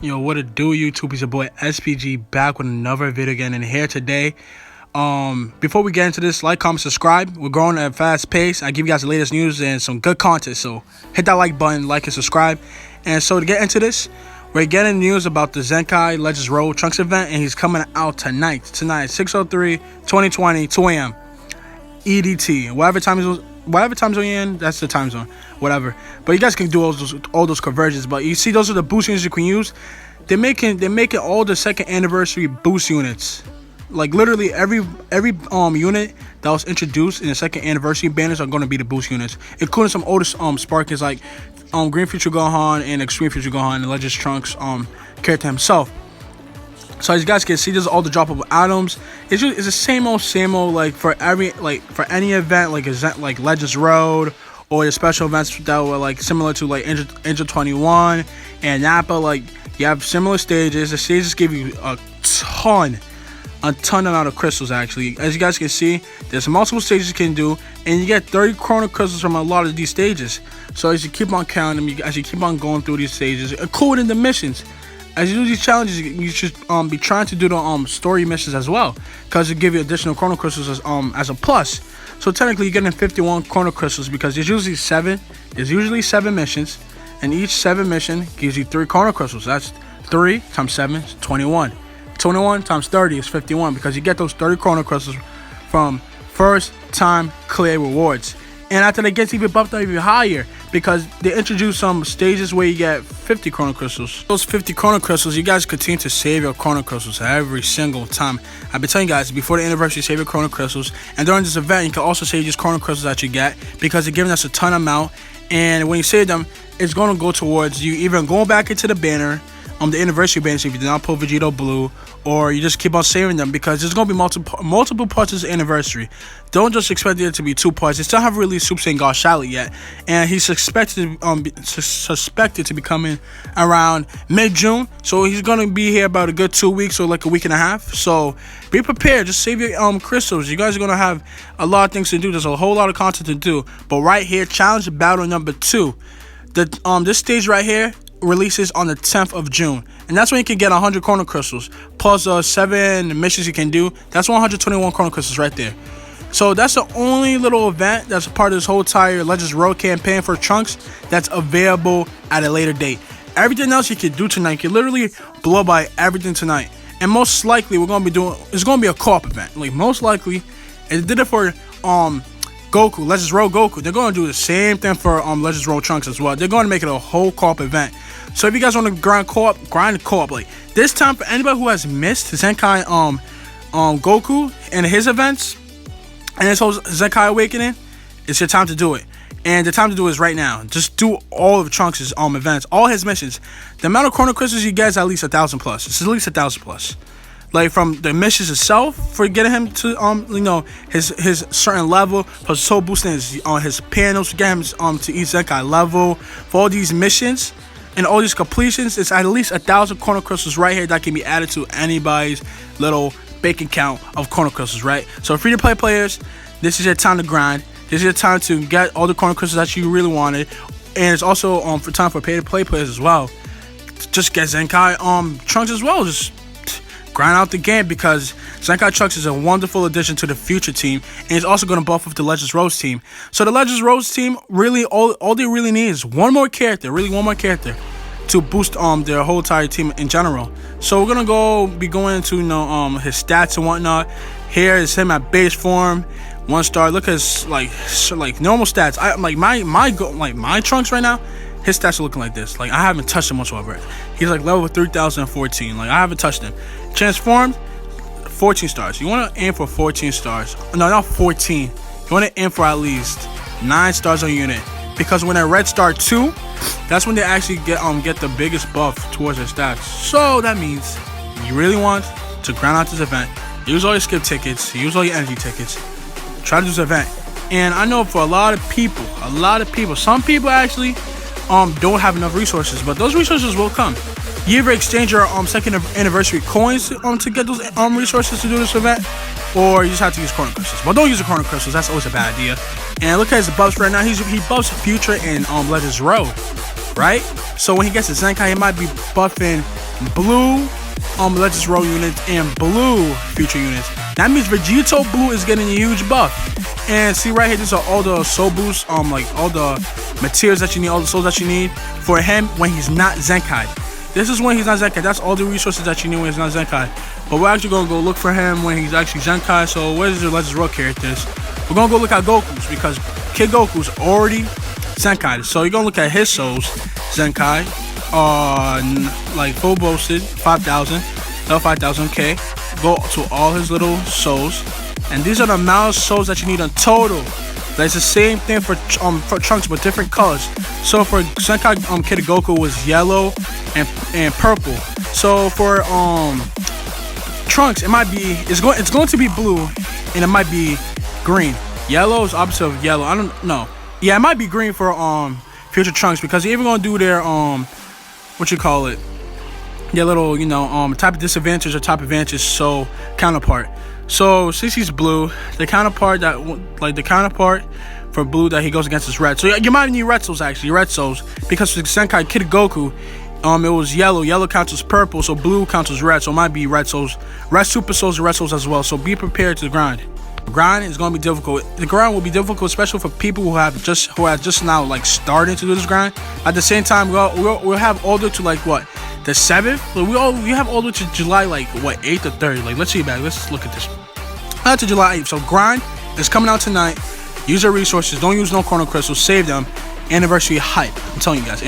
Yo, what it do, YouTube? It's your boy SPG back with another video again, and here today. Before we get into this, like, comment, subscribe. We're growing at a fast pace. I give you guys the latest news and some good content, so hit that like button, like and subscribe. And so to get into this, we're getting news about the Zenkai Legends Road Trunks event, and he's coming out tonight, 6:03/2020, 2 a.m. EDT. Whatever time zone you're in, that's the time zone. Whatever. But you guys can do all those conversions. But you see, those are the boost units you can use. They're making all the second anniversary boost units. Like literally every unit that was introduced in the second anniversary banners are going to be the boost units, including some older Sparkins like Green Future Gohan and Extreme Future Gohan and Legends Trunks character himself. So as you guys can see, there's all the droppable items. It's the same old like for any event like Legends Road or the special events that were like similar to like Angel 21 and Nappa. Like you have similar stages. The stages give you a ton amount of crystals. Actually, as you guys can see, there's multiple stages you can do, and you get 30 chrono crystals from a lot of these stages. So as you keep on counting them, as you keep on going through these stages, including the missions. As you do these challenges, you should be trying to do the story missions as well, because it give you additional chrono crystals as a plus. So technically, you're getting 51 chrono crystals because there's usually seven. There's usually 7 missions, and each 7 mission gives you 3 chrono crystals. That's 3 times 7 is 21. 21 times 30 is 51 because you get those 30 chrono crystals from first time clear rewards. And after that gets even buffed up even higher because they introduce some stages where you get 50 chrono crystals. Those 50 chrono crystals, you guys continue to save your chrono crystals every single time. I've been telling you guys before the anniversary, save your chrono crystals. And during this event, you can also save these chrono crystals that you get because they're giving us a ton amount. And when you save them, it's going to go towards you either going back into the banner, the anniversary banner, so if you did not pull Vegito blue, or you just keep on saving them because there's going to be multiple parts of this anniversary. Don't just expect it to be 2 parts. They still haven't released Super Saiyan God Charlotte yet, and he's suspected to be coming around mid-June, so he's going to be here about a good 2 weeks or like a week and a half. So be prepared. Just save your crystals. You guys are going to have a lot of things to do. There's a whole lot of content to do. But right here, challenge battle number 2. This stage right here releases on the 10th of June, and that's when you can get 100 chrono crystals plus 7 missions you can do. That's 121 chrono crystals right there. So that's the only little event that's a part of this whole entire Legends Road campaign for Trunks that's available at a later date. Everything else you can do tonight, you can literally blow by everything tonight, and most likely it's gonna be a co-op event. Like most likely, and they did it for Goku, Legends Road Goku. They're going to do the same thing for Legends Road Trunks as well. They're going to make it a whole co-op event. So if you guys want to grind co-op, like this time for anybody who has missed Zenkai Goku and his events and his whole Zenkai Awakening, it's your time to do it. And the time to do it is right now. Just do all of Trunks' events, all his missions. The amount of chrono crystals you get is at least 1,000 plus. It's at least 1,000 plus. Like from the missions itself for getting him to his certain level, plus so boosting his panels to get him to each Zenkai level. For all these missions and all these completions, it's at least 1,000 chrono crystals right here that can be added to anybody's little bacon count of chrono crystals, right? So free to play players, this is your time to grind. This is your time to get all the chrono crystals that you really wanted, and it's also for time for pay to play players as well. Just get Zenkai Trunks as well. Just grind out the game because Zenkai Trunks is a wonderful addition to the future team, and it's also going to buff with the Legends Rose team. So the Legends Rose team, really, all they really need is one more character to boost their whole entire team in general. So we're gonna be going into his stats and whatnot. Here is him at base form, 1 star. Look at his like normal stats. My Trunks right now. His stats are looking like this. Like I haven't touched him whatsoever. He's like level 3014. Like I haven't touched him. Transformed, 14 stars. You want to aim for 14 stars. No, not 14. You want to aim for at least 9 stars on unit, because when they're red star 2, that's when they actually get the biggest buff towards their stats. So that means you really want to grind out this event. Use all your skip tickets. Use all your energy tickets. Try to do this event. And I know for a lot of people, some people actually don't have enough resources, but those resources will come. You either exchange your second anniversary coins to get those resources to do this event, or you just have to use chrono crystals. But don't use the chrono crystals, that's always a bad idea. And look at his buffs right now. He buffs Future and Legends Road, right? So when he gets to Zenkai, he might be buffing blue Legends Row units and blue Future units. That means Vegito Blue is getting a huge buff. And see right here, these are all the soul boosts, like all the materials that you need, all the souls that you need for him when he's not Zenkai. This is when he's not Zenkai. That's all the resources that you need when he's not Zenkai. But we're actually gonna go look for him when he's actually Zenkai. So where's the Legends Row characters? We're gonna go look at Goku's because Kid Goku's already Zenkai. So you're gonna look at his souls, Zenkai, like full boasted, 5,000, level 5,000. Okay, go to all his little souls, and these are the amount of souls that you need in total. That's the same thing for Trunks, but different colors. So for Zenkai Kid Goku was yellow and purple. So for Trunks, it's going to be blue, and it might be green. Yellow is opposite of yellow. I don't know. Yeah, it might be green for Future Trunks because they're even gonna do their their little type of disadvantage or type advantage so counterpart. So since he's blue, the counterpart for blue that he goes against is red. So you might need red souls actually, red souls, because for Zenkai Kid Goku, it was yellow. Yellow counts as purple, so blue counts as red. So it might be red souls, red super souls, and red souls as well. So be prepared to grind. Grind is going to be difficult. The grind will be difficult, especially for people who are just now like starting to do this grind. At the same time, we'll have all the way to like what, the 7th. We have all the way to July like what, 8th or 3rd. Like let's see back. Let's look at this. Out to July 8th. So grind is coming out tonight. Use your resources. Don't use no chrono crystals. Save them. Anniversary hype. I'm telling you guys.